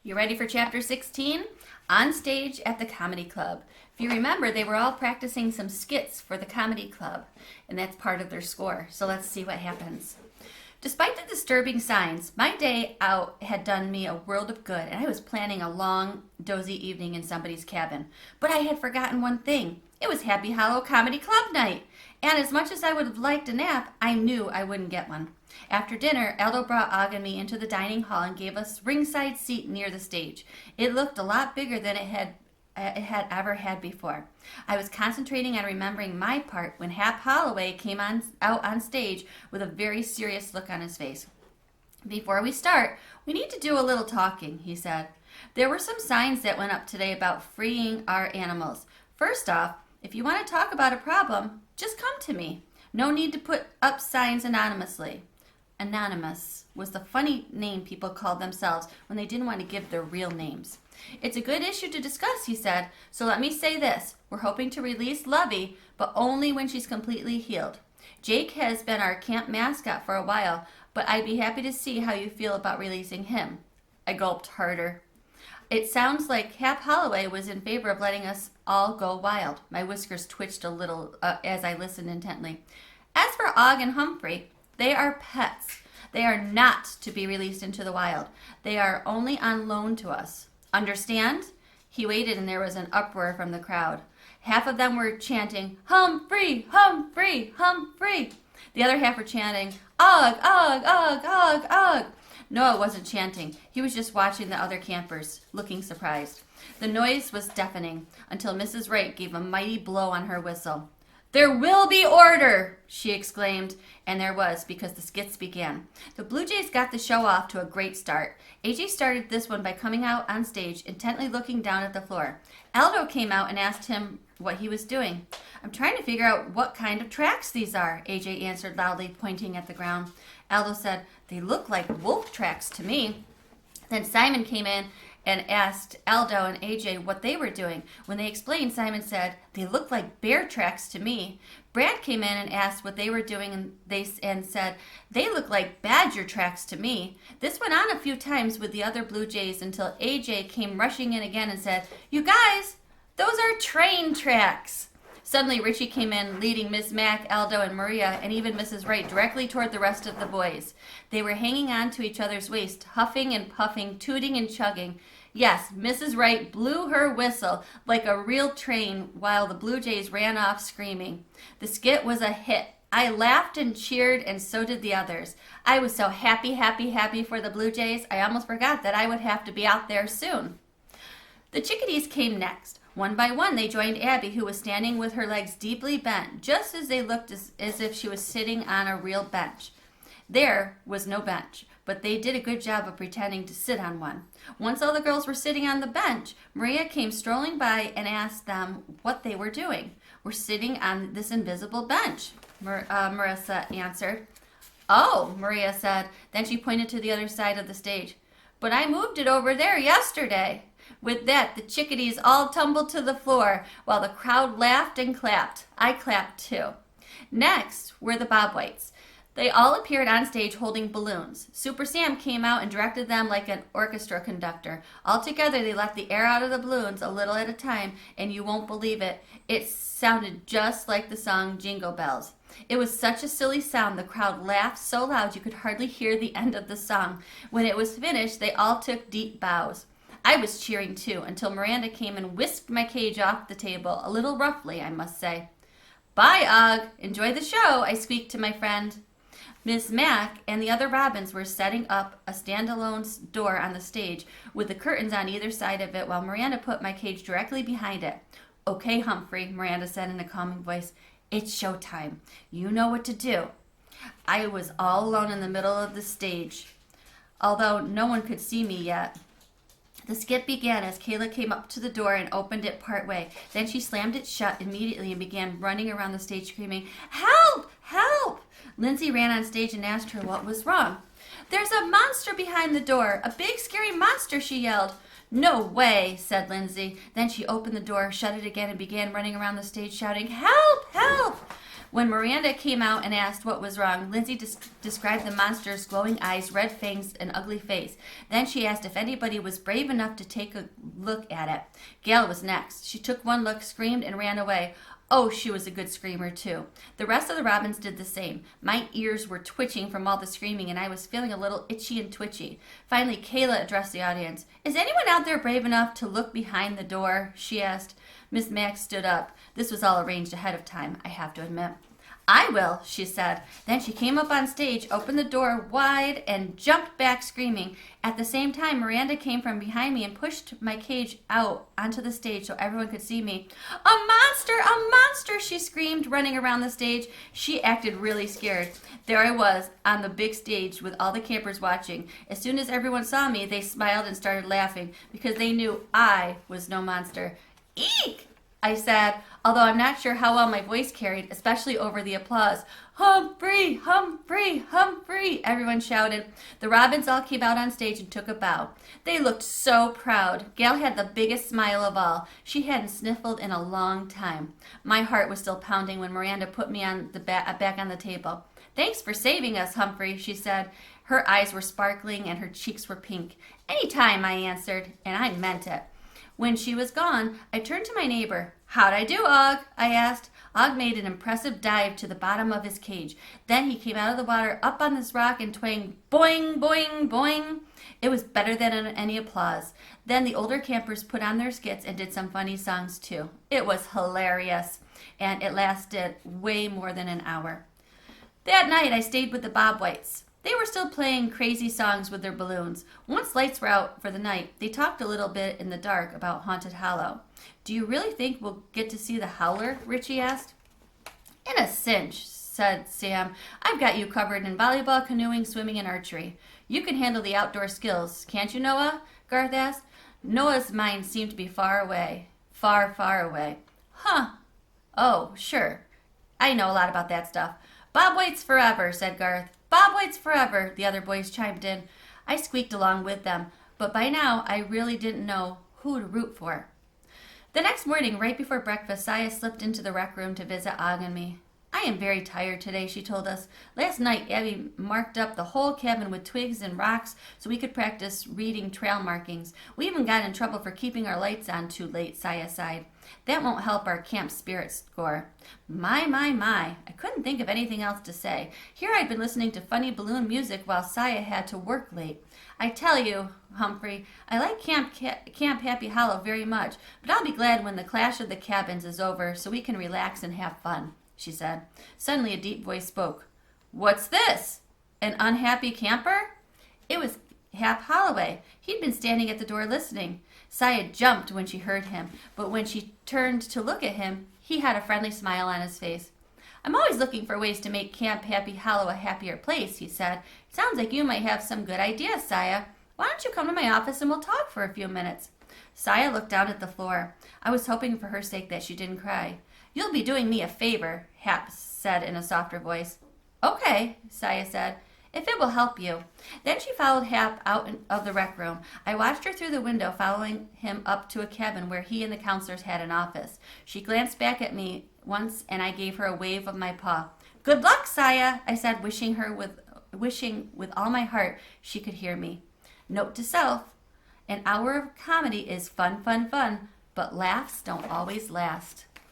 You ready for chapter 16? On stage at the comedy club. If you remember, they were all practicing some skits for the comedy club, and that's part of their score. So let's see what happens. Despite the disturbing signs, my day out had done me a world of good, and I was planning a long, dozy evening in somebody's cabin. But I had forgotten one thing. It was Happy Hollow Comedy Club night, and as much as I would have liked a nap, I knew I wouldn't get one. After dinner, Aldo brought Og and me into the dining hall and gave us ringside seat near the stage. It looked a lot bigger than it had ever had before. I was concentrating on remembering my part when Hap Holloway came out on stage with a very serious look on his face. "Before we start, we need to do a little talking," he said. "There were some signs that went up today about freeing our animals. First off, if you want to talk about a problem, just come to me. No need to put up signs anonymously." Anonymous was the funny name people called themselves when they didn't want to give their real names. "It's a good issue to discuss," he said, "so let me say this. We're hoping to release Lovey, but only when she's completely healed. Jake has been our camp mascot for a while, but I'd be happy to see how you feel about releasing him." I gulped harder. It sounds like Hap Holloway was in favor of letting us all go wild. My whiskers twitched a little as I listened intently. "As for Og and Humphrey, they are pets. They are not to be released into the wild. They are only on loan to us. Understand?" He waited, and there was an uproar from the crowd. Half of them were chanting, "Humphrey, Humphrey, Humphrey." The other half were chanting, "Og, Og, Og, Og, Og." Noah wasn't chanting. He was just watching the other campers, looking surprised. The noise was deafening until Mrs. Wright gave a mighty blow on her whistle. "There will be order!" she exclaimed, and there was, because the skits began. The Blue Jays got the show off to a great start. AJ started this one by coming out on stage, intently looking down at the floor. Aldo came out and asked him what he was doing. "I'm trying to figure out what kind of tracks these are," AJ answered loudly, pointing at the ground. Aldo said, "They look like wolf tracks to me." Then Simon came in and asked Aldo and AJ what they were doing. When they explained, Simon said, "They look like bear tracks to me." Brad came in and asked what they were doing, and said, "They look like badger tracks to me." This went on a few times with the other Blue Jays until AJ came rushing in again and said, "You guys, those are train tracks." Suddenly, Richie came in, leading Miss Mack, Aldo, and Maria, and even Mrs. Wright directly toward the rest of the boys. They were hanging on to each other's waist, huffing and puffing, tooting and chugging. Yes, Mrs. Wright blew her whistle like a real train while the Blue Jays ran off screaming. The skit was a hit. I laughed and cheered, and so did the others. I was so happy, happy, happy for the Blue Jays, I almost forgot that I would have to be out there soon. The Chickadees came next. One by one, they joined Abby, who was standing with her legs deeply bent, just as they looked as if she was sitting on a real bench. There was no bench, but they did a good job of pretending to sit on one. Once all the girls were sitting on the bench, Maria came strolling by and asked them what they were doing. "We're sitting on this invisible bench," Marissa answered. "Oh," Maria said. Then she pointed to the other side of the stage. "But I moved it over there yesterday." With that, the Chickadees all tumbled to the floor, while the crowd laughed and clapped. I clapped too. Next were the Bob Whites. They all appeared on stage holding balloons. Super Sam came out and directed them like an orchestra conductor. Altogether, they let the air out of the balloons a little at a time, and you won't believe it, it sounded just like the song Jingle Bells. It was such a silly sound, the crowd laughed so loud you could hardly hear the end of the song. When it was finished, they all took deep bows. I was cheering too, until Miranda came and whisked my cage off the table, a little roughly, I must say. "Bye, Og. Enjoy the show," I squeaked to my friend. Miss Mack and the other Robins were setting up a standalone door on the stage with the curtains on either side of it while Miranda put my cage directly behind it. "Okay, Humphrey," Miranda said in a calming voice. "It's showtime. You know what to do." I was all alone in the middle of the stage, although no one could see me yet. The skit began as Kayla came up to the door and opened it partway. Then she slammed it shut immediately and began running around the stage screaming, "Help! Help!" Lindsay ran on stage and asked her what was wrong. "There's a monster behind the door! A big scary monster!" she yelled. "No way!" said Lindsay. Then she opened the door, shut it again, and began running around the stage shouting, "Help! Help!" When Miranda came out and asked what was wrong, Lindsay described the monster's glowing eyes, red fangs, and ugly face. Then she asked if anybody was brave enough to take a look at it. Gail was next. She took one look, screamed, and ran away. Oh, she was a good screamer, too. The rest of the robins did the same. My ears were twitching from all the screaming, and I was feeling a little itchy and twitchy. Finally, Kayla addressed the audience. Is anyone out there brave enough to look behind the door? She asked. Miss Max stood up. This was all arranged ahead of time, I have to admit. I will, she said. Then she came up on stage, opened the door wide, and jumped back screaming. At the same time, Miranda came from behind me and pushed my cage out onto the stage so everyone could see me. A monster! A monster! She screamed, running around the stage. She acted really scared. There I was, on the big stage with all the campers watching. As soon as everyone saw me, they smiled and started laughing because they knew I was no monster. Eek! I said, although I'm not sure how well my voice carried, especially over the applause. Humphrey! Humphrey! Humphrey! Everyone shouted. The robins all came out on stage and took a bow. They looked so proud. Gail had the biggest smile of all. She hadn't sniffled in a long time. My heart was still pounding when Miranda put me on the back on the table. Thanks for saving us, Humphrey, she said. Her eyes were sparkling and her cheeks were pink. Anytime, I answered, and I meant it. When she was gone, I turned to my neighbor. How'd I do, Og? I asked. Og made an impressive dive to the bottom of his cage. Then he came out of the water up on this rock and twanged boing, boing, boing. It was better than any applause. Then the older campers put on their skits and did some funny songs too. It was hilarious, and it lasted way more than an hour. That night I stayed with the Bob Whites. They were still playing crazy songs with their balloons. Once lights were out for the night, they talked a little bit in the dark about Haunted Hollow. Do you really think we'll get to see the Howler? Richie asked. In a cinch, said Sam. I've got you covered in volleyball, canoeing, swimming, and archery. You can handle the outdoor skills, can't you, Noah? Garth asked. Noah's mind seemed to be far away. Far, far away. Huh. Oh, sure. I know a lot about that stuff. Bob White's forever, said Garth. Bob White's forever, the other boys chimed in. I squeaked along with them, but by now I really didn't know who to root for. The next morning, right before breakfast, Saya slipped into the rec room to visit Og and me. I am very tired today, she told us. Last night, Abby marked up the whole cabin with twigs and rocks so we could practice reading trail markings. We even got in trouble for keeping our lights on too late, Saya sighed. That won't help our camp spirit score. My. I couldn't think of anything else to say. Here I'd been listening to funny balloon music while Saya had to work late. I tell you, Humphrey, I like Camp Happy Hollow very much, but I'll be glad when the clash of the cabins is over so we can relax and have fun, she said. Suddenly a deep voice spoke. What's this? An unhappy camper? It was Hap Holloway. He'd been standing at the door listening. Saya jumped when she heard him, but when she turned to look at him, he had a friendly smile on his face. I'm always looking for ways to make Camp Happy Hollow a happier place, he said. Sounds like you might have some good ideas, Saya. Why don't you come to my office and we'll talk for a few minutes? Saya looked down at the floor. I was hoping for her sake that she didn't cry. You'll be doing me a favor, Hap said in a softer voice. Okay, Saya said, if it will help you. Then she followed Hap out of the rec room. I watched her through the window, following him up to a cabin where he and the counselors had an office. She glanced back at me once, and I gave her a wave of my paw. Good luck, Saya, I said, wishing with all my heart she could hear me. Note to self, an hour of comedy is fun, but laughs don't always last.